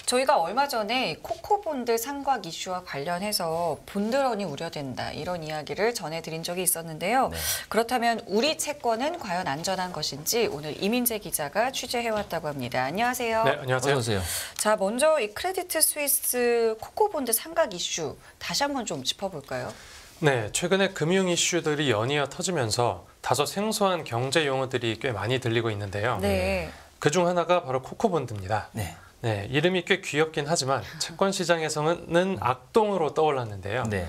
저희가 얼마 전에 코코본드 상각 이슈와 관련해서 본드런이 우려된다 이런 이야기를 전해드린 적이 있었는데요. 네. 그렇다면 우리 채권은 과연 안전한 것인지 오늘 이민재 기자가 취재해왔다고 합니다. 안녕하세요. 네, 안녕하세요. 어서 오세요. 자, 먼저 이 크레디트 스위스 코코본드 상각 이슈 다시 한번 좀 짚어볼까요? 네, 최근에 금융 이슈들이 연이어 터지면서 다소 생소한 경제 용어들이 꽤 많이 들리고 있는데요. 네. 그중 하나가 바로 코코본드입니다. 네. 네, 이름이 꽤 귀엽긴 하지만 채권 시장에서는 악동으로 떠올랐는데요. 네.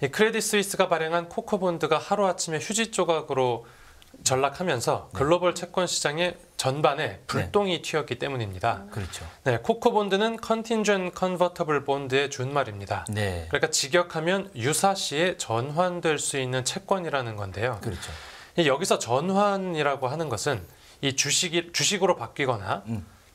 이 크레딧 스위스가 발행한 코코본드가 하루아침에 휴지 조각으로 전락하면서 글로벌 채권 시장의 전반에 불똥이 튀었기 때문입니다. 그렇죠. 네, 코코본드는 컨틴전트 컨버터블 본드의 준말입니다. 네. 그러니까 직역하면 유사시에 전환될 수 있는 채권이라는 건데요. 그렇죠. 여기서 전환이라고 하는 것은 이 주식으로 바뀌거나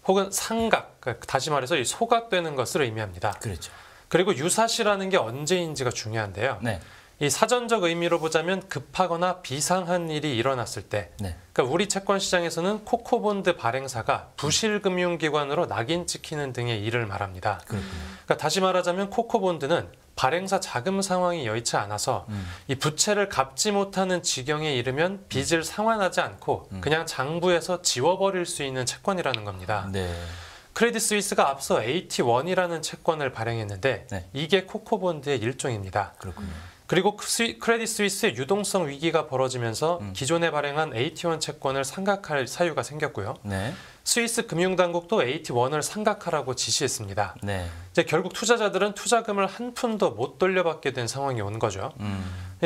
혹은 상각, 다시 말해서 이 소각되는 것을 의미합니다. 그렇죠. 그리고 유사시라는 게 언제인지가 중요한데요. 네. 이 사전적 의미로 보자면 급하거나 비상한 일이 일어났을 때, 네. 그러니까 우리 채권 시장에서는 코코본드 발행사가 부실금융기관으로 낙인 찍히는 등의 일을 말합니다. 그렇군요. 그러니까 다시 말하자면 코코본드는 발행사 자금 상황이 여의치 않아서 이 부채를 갚지 못하는 지경에 이르면 빚을 상환하지 않고 그냥 장부에서 지워버릴 수 있는 채권이라는 겁니다. 네. 크레딧 스위스가 앞서 AT1이라는 채권을 발행했는데 네. 이게 코코본드의 일종입니다. 그렇군요. 그리고 크레딧 스위스의 유동성 위기가 벌어지면서 기존에 발행한 AT1 채권을 상각할 사유가 생겼고요. 네. 스위스 금융당국도 AT1을 상각하라고 지시했습니다. 네. 이제 결국 투자자들은 투자금을 한 푼도 못 돌려받게 된 상황이 온 거죠.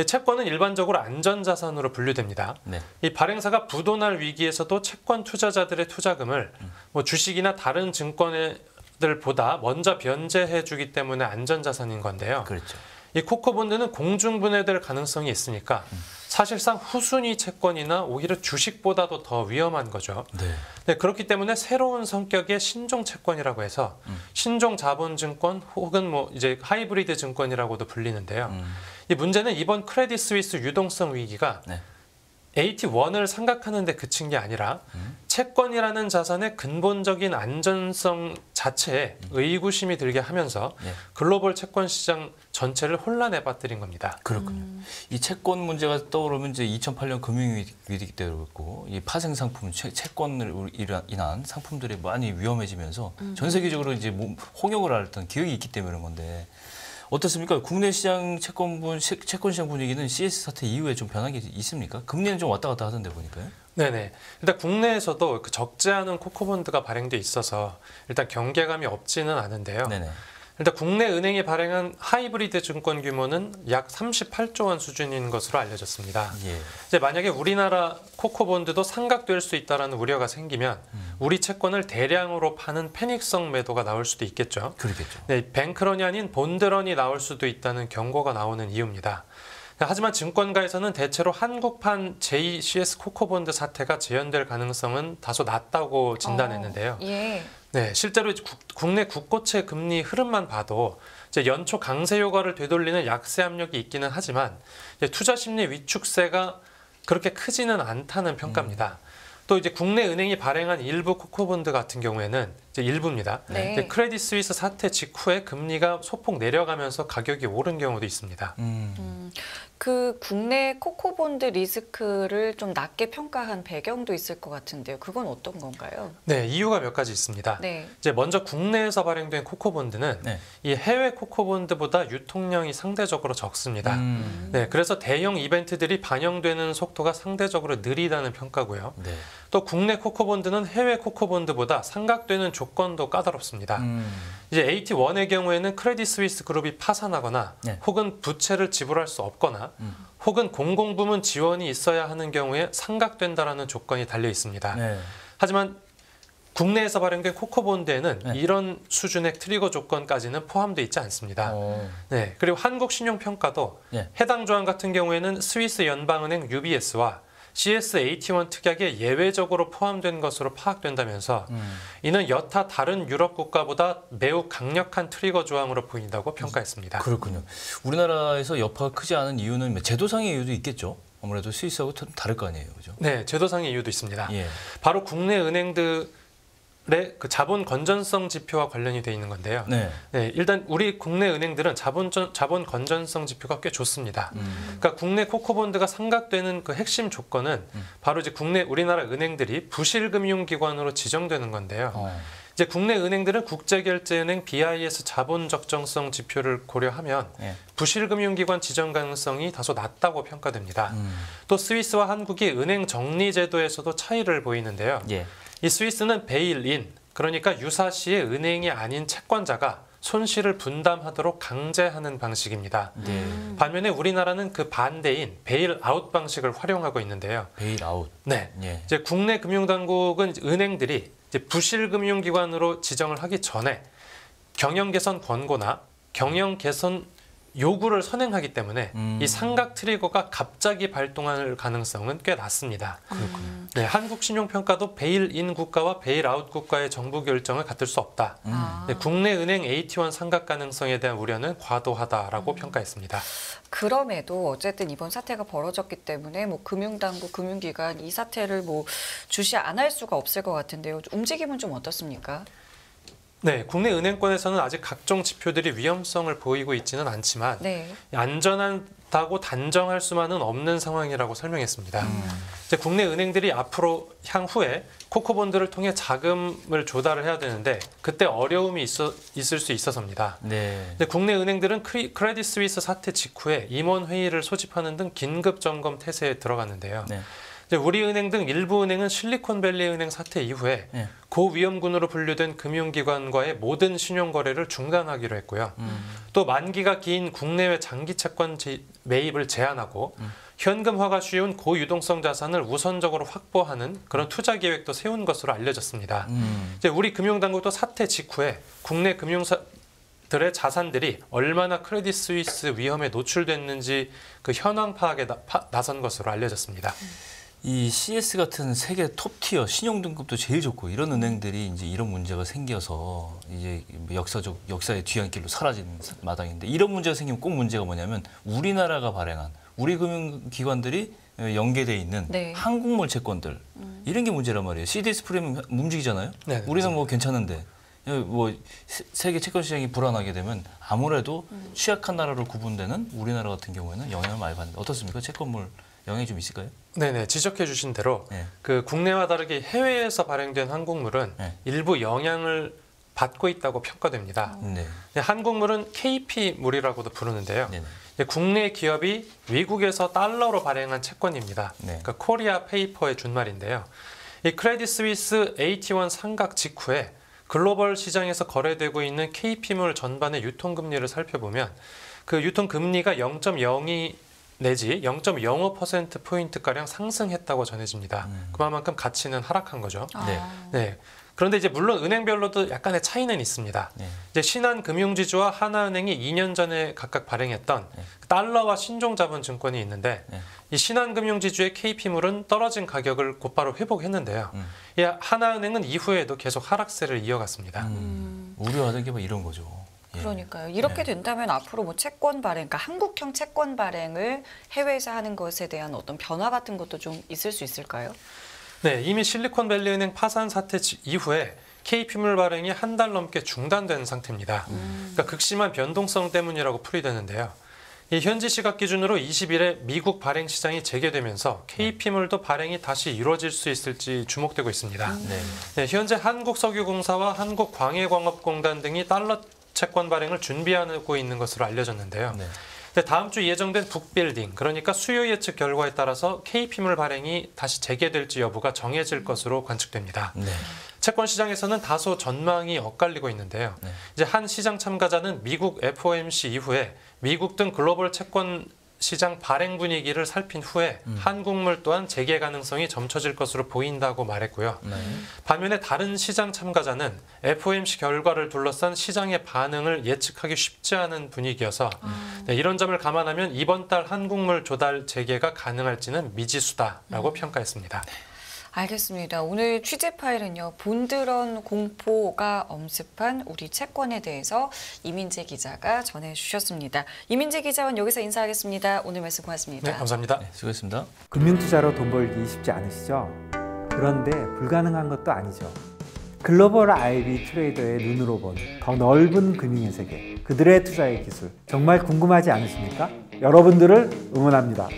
채권은 일반적으로 안전자산으로 분류됩니다. 네. 이 발행사가 부도날 위기에서도 채권 투자자들의 투자금을 뭐 주식이나 다른 증권들보다 먼저 변제해주기 때문에 안전자산인 건데요. 그렇죠. 이 코코본드는 공중분해될 가능성이 있으니까 사실상 후순위 채권이나 오히려 주식보다도 더 위험한 거죠. 네. 네, 그렇기 때문에 새로운 성격의 신종 채권이라고 해서 신종 자본증권 혹은 뭐 이제 하이브리드 증권이라고도 불리는데요. 이 문제는 이번 크레딧 스위스 유동성 위기가 네. AT1을 상각하는 데 그친 게 아니라 채권이라는 자산의 근본적인 안전성 자체에 의구심이 들게 하면서 네. 글로벌 채권 시장 전체를 혼란에 빠뜨린 겁니다. 그렇군요. 이 채권 문제가 떠오르면 이제 2008년 금융위기 때였고 이 파생 상품, 채권을 인한 상품들이 많이 위험해지면서 전 세계적으로 이제 홍역을 앓았던 기억이 있기 때문에 그런 건데 어떻습니까? 국내 시장 채권 시장 분위기는 CS 사태 이후에 좀 변한 게 있습니까? 금리는 좀 왔다 갔다 하던데 보니까요. 네네. 일단 국내에서도 적지 않은 코코본드가 발행돼 있어서 일단 경계감이 없지는 않은데요. 네네. 일단 국내 은행이 발행한 하이브리드 증권 규모는 약 38조 원 수준인 것으로 알려졌습니다. 예. 이제 만약에 우리나라 코코본드도 상각될 수 있다라는 우려가 생기면 우리 채권을 대량으로 파는 패닉성 매도가 나올 수도 있겠죠. 그렇겠죠. 네, 뱅크런이 아닌 본드런이 나올 수도 있다는 경고가 나오는 이유입니다. 하지만 증권가에서는 대체로 한국판 제2CS 코코본드 사태가 재현될 가능성은 다소 낮다고 진단했는데요. 예. 네, 실제로 국내 국고채 금리 흐름만 봐도 이제 연초 강세 효과를 되돌리는 약세 압력이 있기는 하지만 이제 투자 심리 위축세가 그렇게 크지는 않다는 평가입니다. 또 이제 국내 은행이 발행한 일부 코코본드 같은 경우에는 이제 일부입니다. 네. 이제 크레딧 스위스 사태 직후에 금리가 소폭 내려가면서 가격이 오른 경우도 있습니다. 그 국내 코코본드 리스크를 좀 낮게 평가한 배경도 있을 것 같은데요. 그건 어떤 건가요? 네, 이유가 몇 가지 있습니다. 네. 이제 먼저 국내에서 발행된 코코본드는 네. 이 해외 코코본드보다 유통량이 상대적으로 적습니다. 네, 그래서 대형 이벤트들이 반영되는 속도가 상대적으로 느리다는 평가고요. 네. 또 국내 코코본드는 해외 코코본드보다 상각되는 조건도 까다롭습니다. 이제 AT1의 경우에는 크레딧 스위스 그룹이 파산하거나 네. 혹은 부채를 지불할 수 없거나 혹은 공공부문 지원이 있어야 하는 경우에 상각된다라는 조건이 달려 있습니다. 네. 하지만 국내에서 발행된 코코본드에는 네. 이런 수준의 트리거 조건까지는 포함되어 있지 않습니다. 네, 그리고 한국신용평가도 네. 해당 조항 같은 경우에는 스위스 연방은행 UBS와 CS AT1 특약에 예외적으로 포함된 것으로 파악된다면서 이는 여타 다른 유럽 국가보다 매우 강력한 트리거 조항으로 보인다고 평가했습니다. 그렇군요. 우리나라에서 여파가 크지 않은 이유는 제도상의 이유도 있겠죠. 아무래도 스위스하고 좀 다를 거 아니에요, 그죠? 네, 제도상의 이유도 있습니다. 예. 바로 국내 은행들은 그 자본 건전성 지표와 관련이 돼 있는 건데요. 네. 네, 일단 우리 국내 은행들은 자본 건전성 지표가 꽤 좋습니다. 그러니까 국내 코코본드가 상각되는 그 핵심 조건은 바로 이제 우리나라 은행들이 부실금융기관으로 지정되는 건데요. 이제 국내 은행들은 국제결제은행 BIS 자본 적정성 지표를 고려하면 예. 부실금융기관 지정 가능성이 다소 낮다고 평가됩니다. 또 스위스와 한국이 은행 정리 제도에서도 차이를 보이는데요. 예. 이 스위스는 베일인, 그러니까 유사시의 은행이 아닌 채권자가 손실을 분담하도록 강제하는 방식입니다. 네. 반면에 우리나라는 그 반대인 베일아웃 방식을 활용하고 있는데요. 베일아웃. 네, 예. 이제 국내 금융당국은 은행들이 이제 부실금융기관으로 지정을 하기 전에 경영 개선 권고나 경영 개선 요구를 선행하기 때문에 이 상각 트리거가 갑자기 발동할 가능성은 꽤 낮습니다. 네, 한국 신용평가도 베일인 국가와 베일아웃 국가의 정부 결정을 같을 수 없다. 네, 국내 은행 AT1 상각 가능성에 대한 우려는 과도하다라고 평가했습니다. 그럼에도 어쨌든 이번 사태가 벌어졌기 때문에 뭐 금융당국, 금융기관 이 사태를 뭐 주시 안 할 수가 없을 것 같은데요. 움직임은 좀 어떻습니까? 네, 국내 은행권에서는 아직 각종 지표들이 위험성을 보이고 있지는 않지만 네. 안전하다고 단정할 수만은 없는 상황이라고 설명했습니다. 이제 국내 은행들이 앞으로 향후에 코코본드를 통해 자금을 조달을 해야 되는데 그때 어려움이 있을 수 있어서입니다. 네. 근데 국내 은행들은 크레딧 스위스 사태 직후에 임원 회의를 소집하는 등 긴급 점검 태세에 들어갔는데요. 네. 우리 은행 등 일부 은행은 실리콘밸리 은행 사태 이후에 네. 고위험군으로 분류된 금융기관과의 모든 신용거래를 중단하기로 했고요. 또 만기가 긴 국내외 장기 채권 매입을 제한하고 현금화가 쉬운 고유동성 자산을 우선적으로 확보하는 그런 투자 계획도 세운 것으로 알려졌습니다. 이제 우리 금융당국도 사태 직후에 국내 금융사들의 자산들이 얼마나 크레딧 스위스 위험에 노출됐는지 그 현황 파악에 나선 것으로 알려졌습니다. 이 CS 같은 세계 톱티어 신용 등급도 제일 좋고 이런 은행들이 이제 이런 문제가 생겨서 이제 역사의 뒤안길로 사라지는 마당인데 이런 문제가 생기면 꼭 문제가 뭐냐면 우리나라가 발행한 우리 금융기관들이 연계돼 있는 네. 한국물 채권들 이런 게 문제란 말이에요. CDS 프리미엄 움직이잖아요. 네, 우리는 뭐 괜찮은데 뭐 세계 채권 시장이 불안하게 되면 아무래도 취약한 나라로 구분되는 우리나라 같은 경우에는 영향을 많이 받는다. 어떻습니까? 채권물 영향이 좀 있을까요? 네네, 지적해 주신 대로 네. 그 국내와 다르게 해외에서 발행된 한국물은 네. 일부 영향을 받고 있다고 평가됩니다. 네. 한국물은 KP물이라고도 부르는데요. 네네. 국내 기업이 미국에서 달러로 발행한 채권입니다. 네. 그러니까 코리아 페이퍼의 준말인데요. 이 크레딧 스위스 AT1 상각 직후에 글로벌 시장에서 거래되고 있는 KP물 전반의 유통금리를 살펴보면 그 유통금리가 0.02 내지 0.05%포인트가량 상승했다고 전해집니다. 그만큼 가치는 하락한 거죠. 네. 네. 그런데 이제 물론 은행별로도 약간의 차이는 있습니다. 네. 이제 신한금융지주와 하나은행이 2년 전에 각각 발행했던 네. 달러와 신종자본증권이 있는데 네. 이 신한금융지주의 KP물은 떨어진 가격을 곧바로 회복했는데요. 이 하나은행은 이후에도 계속 하락세를 이어갔습니다. 우려하던 게 뭐 이런 거죠. 예. 그러니까요. 이렇게 된다면 앞으로 뭐 채권 발행, 그러니까 한국형 채권 발행을 해외에서 하는 것에 대한 어떤 변화 같은 것도 좀 있을 수 있을까요? 네, 이미 실리콘밸리은행 파산 사태 이후에 KP물 발행이 한 달 넘게 중단된 상태입니다. 그러니까 극심한 변동성 때문이라고 풀이되는데요. 이 현지 시각 기준으로 20일에 미국 발행 시장이 재개되면서 KP물도 발행이 다시 이루어질 수 있을지 주목되고 있습니다. 네. 네, 현재 한국석유공사와 한국광해광업공단 등이 달러 채권 발행을 준비하고 있는 것으로 알려졌는데요. 네. 네, 다음 주 예정된 북빌딩, 그러니까 수요 예측 결과에 따라서 KP물 발행이 다시 재개될지 여부가 정해질 것으로 관측됩니다. 네. 채권 시장에서는 다소 전망이 엇갈리고 있는데요. 네. 이제 한 시장 참가자는 미국 FOMC 이후에 미국 등 글로벌 채권 시장 발행 분위기를 살핀 후에 한국물 또한 재개 가능성이 점쳐질 것으로 보인다고 말했고요. 네. 반면에 다른 시장 참가자는 FOMC 결과를 둘러싼 시장의 반응을 예측하기 쉽지 않은 분위기여서 네, 이런 점을 감안하면 이번 달 한국물 조달 재개가 가능할지는 미지수다라고 평가했습니다. 알겠습니다. 오늘 취재 파일은요. 본드런 공포가 엄습한 우리 채권에 대해서 이민재 기자가 전해주셨습니다. 이민재 기자와 여기서 인사하겠습니다. 오늘 말씀 고맙습니다. 네, 감사합니다. 네, 수고했습니다. 금융투자로 돈 벌기 쉽지 않으시죠? 그런데 불가능한 것도 아니죠. 글로벌 IB 트레이더의 눈으로 본 더 넓은 금융의 세계, 그들의 투자의 기술 정말 궁금하지 않으십니까? 여러분들을 응원합니다.